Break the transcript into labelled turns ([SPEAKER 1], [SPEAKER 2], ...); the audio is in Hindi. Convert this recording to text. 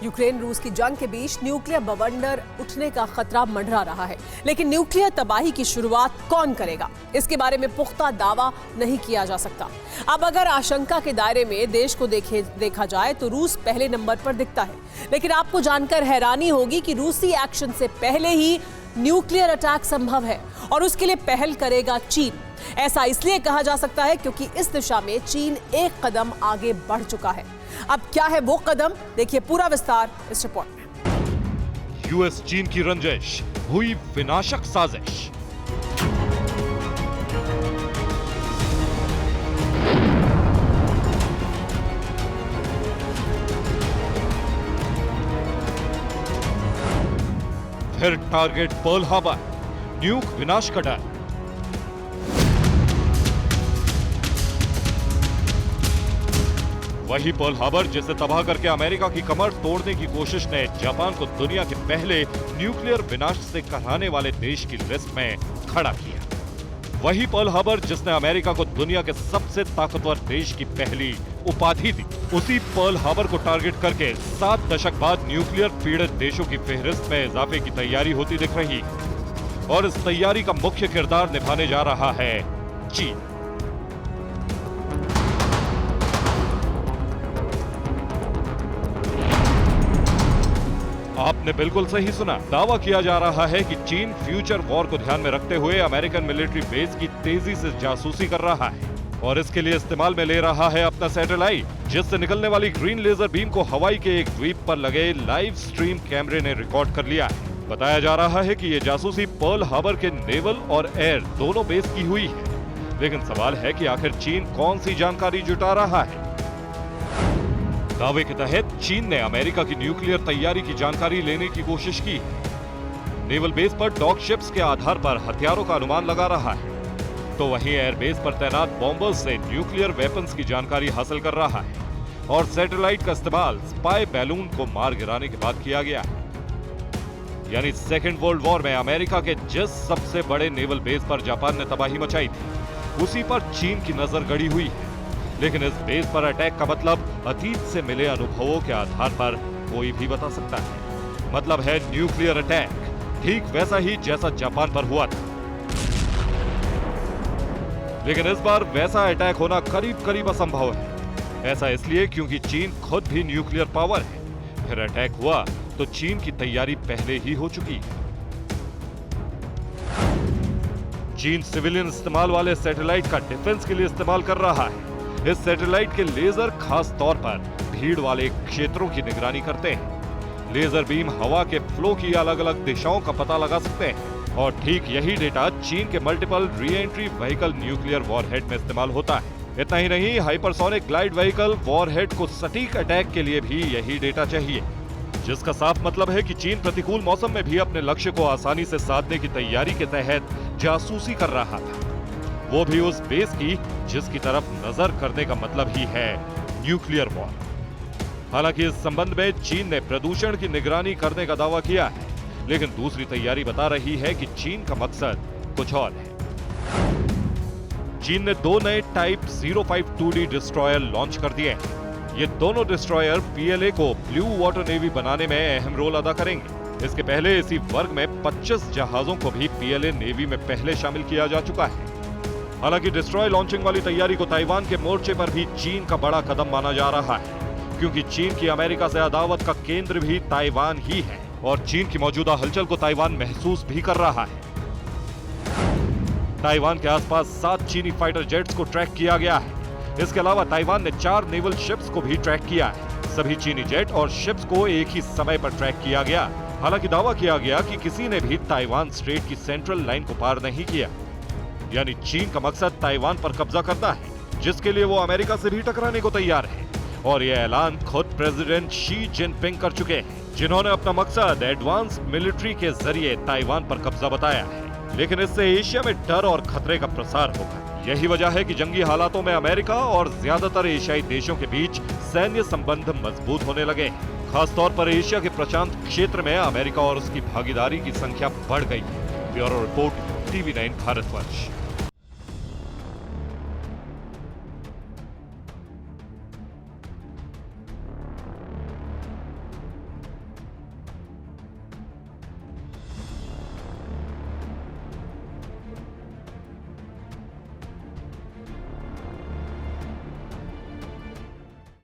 [SPEAKER 1] यूक्रेन रूस की जंग के बीच न्यूक्लियर बवंडर उठने का खतरा मंडरा रहा है, लेकिन न्यूक्लियर तबाही की शुरुआत कौन करेगा, इसके बारे में पुख्ता दावा नहीं किया जा सकता। अब अगर आशंका के दायरे में देश को देखा जाए तो रूस पहले नंबर पर दिखता है, लेकिन आपको जानकर हैरानी होगी कि रूसी एक्शन से पहले ही न्यूक्लियर अटैक संभव है और उसके लिए पहल करेगा चीन। ऐसा इसलिए कहा जा सकता है क्योंकि इस दिशा में चीन एक कदम आगे बढ़ चुका है। अब क्या है वो कदम, देखिए पूरा विस्तार इस रिपोर्ट में।
[SPEAKER 2] यूएस चीन की रंजिश, हुई विनाशक साजिश। फिर टारगेट पर्ल हार्बर, न्यूक विनाश का डर। वही पर्ल हार्बर जिसे तबाह करके अमेरिका की कमर तोड़ने की कोशिश ने जापान को दुनिया के पहले न्यूक्लियर विनाश से कराने वाले देश की लिस्ट में खड़ा किया। वही पर्ल हार्बर जिसने अमेरिका को दुनिया के सबसे ताकतवर देश की पहली उपाधि दी। उसी पर्ल हार्बर को टारगेट करके 7 दशक बाद न्यूक्लियर पीड़ित देशों की फेहरिस्त में इजाफे की तैयारी होती दिख रही और इस तैयारी का मुख्य किरदार निभाने जा रहा है चीन। आपने बिल्कुल सही सुना, दावा किया जा रहा है कि चीन फ्यूचर वॉर को ध्यान में रखते हुए अमेरिकन मिलिट्री बेस की तेजी से जासूसी कर रहा है और इसके लिए इस्तेमाल में ले रहा है अपना सैटेलाइट, जिससे निकलने वाली ग्रीन लेजर बीम को हवाई के एक द्वीप पर लगे लाइव स्ट्रीम कैमरे ने रिकॉर्ड कर लिया है। बताया जा रहा है कि ये जासूसी पर्ल हार्बर के नेवल और एयर दोनों बेस की हुई है, लेकिन सवाल है कि आखिर चीन कौन सी जानकारी जुटा रहा है। दावे के तहत चीन ने अमेरिका की न्यूक्लियर तैयारी की जानकारी लेने की कोशिश की। नेवल बेस पर डॉक शिप्स के आधार पर हथियारों का अनुमान लगा रहा है, तो वहीं एयरबेस पर तैनात बॉम्बर्स से न्यूक्लियर वेपन्स की जानकारी हासिल कर रहा है और सैटेलाइट का इस्तेमाल स्पाई बैलून को मार गिराने के बाद किया गया है। यानी सेकेंड वर्ल्ड वॉर में अमेरिका के जिस सबसे बड़े नेवल बेस पर जापान ने तबाही मचाई थी, उसी पर चीन की नजर गड़ी हुई है। लेकिन इस बेस पर अटैक का मतलब अतीत से मिले अनुभवों के आधार पर कोई भी बता सकता है। मतलब है न्यूक्लियर अटैक, ठीक वैसा ही जैसा जापान पर हुआ था। लेकिन इस बार वैसा अटैक होना करीब करीब असंभव है। ऐसा इसलिए क्योंकि चीन खुद भी न्यूक्लियर पावर है। फिर अटैक हुआ तो चीन की तैयारी पहले ही हो चुकी है। चीन सिविलियन इस्तेमाल वाले सैटेलाइट का डिफेंस के लिए इस्तेमाल कर रहा है। इस सैटेलाइट के लेजर खास तौर पर भीड़ वाले क्षेत्रों की निगरानी करते हैं। लेजर बीम हवा के फ्लो की अलग अलग दिशाओं का पता लगा सकते हैं और ठीक यही डेटा चीन के multiple re entry vehicle nuclear warhead में इस्तेमाल होता है। इतना ही नहीं, हाइपरसोनिक ग्लाइड व्हीकल वॉरहेड को सटीक अटैक के लिए भी यही डेटा चाहिए, जिसका साफ मतलब है कि चीन प्रतिकूल मौसम में भी अपने लक्ष्य को आसानी से साधने की तैयारी के तहत जासूसी कर रहा था, वो भी उस बेस की जिसकी तरफ नजर करने का मतलब ही है न्यूक्लियर वॉर। हालांकि इस संबंध में चीन ने प्रदूषण की निगरानी करने का दावा किया है, लेकिन दूसरी तैयारी बता रही है कि चीन का मकसद कुछ और है। चीन ने 2 नए टाइप 052D डिस्ट्रॉयर लॉन्च कर दिए हैं। ये दोनों डिस्ट्रॉयर पीएलए को ब्लू वाटर नेवी बनाने में अहम रोल अदा करेंगे। इसके पहले इसी वर्ग में 25 जहाजों को भी पीएलए नेवी में पहले शामिल किया जा चुका है। हालांकि डिस्ट्रॉय लॉन्चिंग वाली तैयारी को ताइवान के मोर्चे पर भी चीन का बड़ा कदम माना जा रहा है, क्योंकि चीन की अमेरिका से अदावत का केंद्र भी ताइवान ही है और चीन की मौजूदा हलचल को ताइवान महसूस भी कर रहा है। ताइवान के आसपास 7 चीनी फाइटर जेट्स को ट्रैक किया गया है। इसके अलावा ताइवान ने 4 नेवल शिप्स को भी ट्रैक किया है। सभी चीनी जेट और शिप्स को एक ही समय पर ट्रैक किया गया। हालांकि दावा किया गया कि किसी ने भी ताइवान स्ट्रेट की सेंट्रल लाइन को पार नहीं किया। यानी चीन का मकसद ताइवान पर कब्जा करना है, जिसके लिए वो अमेरिका से भी टकराने को तैयार है। और यह ऐलान खुद प्रेसिडेंट शी जिनपिंग कर चुके हैं, जिन्होंने अपना मकसद एडवांस मिलिट्री के जरिए ताइवान पर कब्जा बताया है। लेकिन इससे एशिया में डर और खतरे का प्रसार होगा। यही वजह है कि जंगी हालातों में अमेरिका और ज्यादातर एशियाई देशों के बीच सैन्य संबंध मजबूत होने लगे। खासतौर पर एशिया के प्रशांत क्षेत्र में अमेरिका और उसकी भागीदारी की संख्या बढ़ गई है। Bureau report, TV9 Bharatvarsh.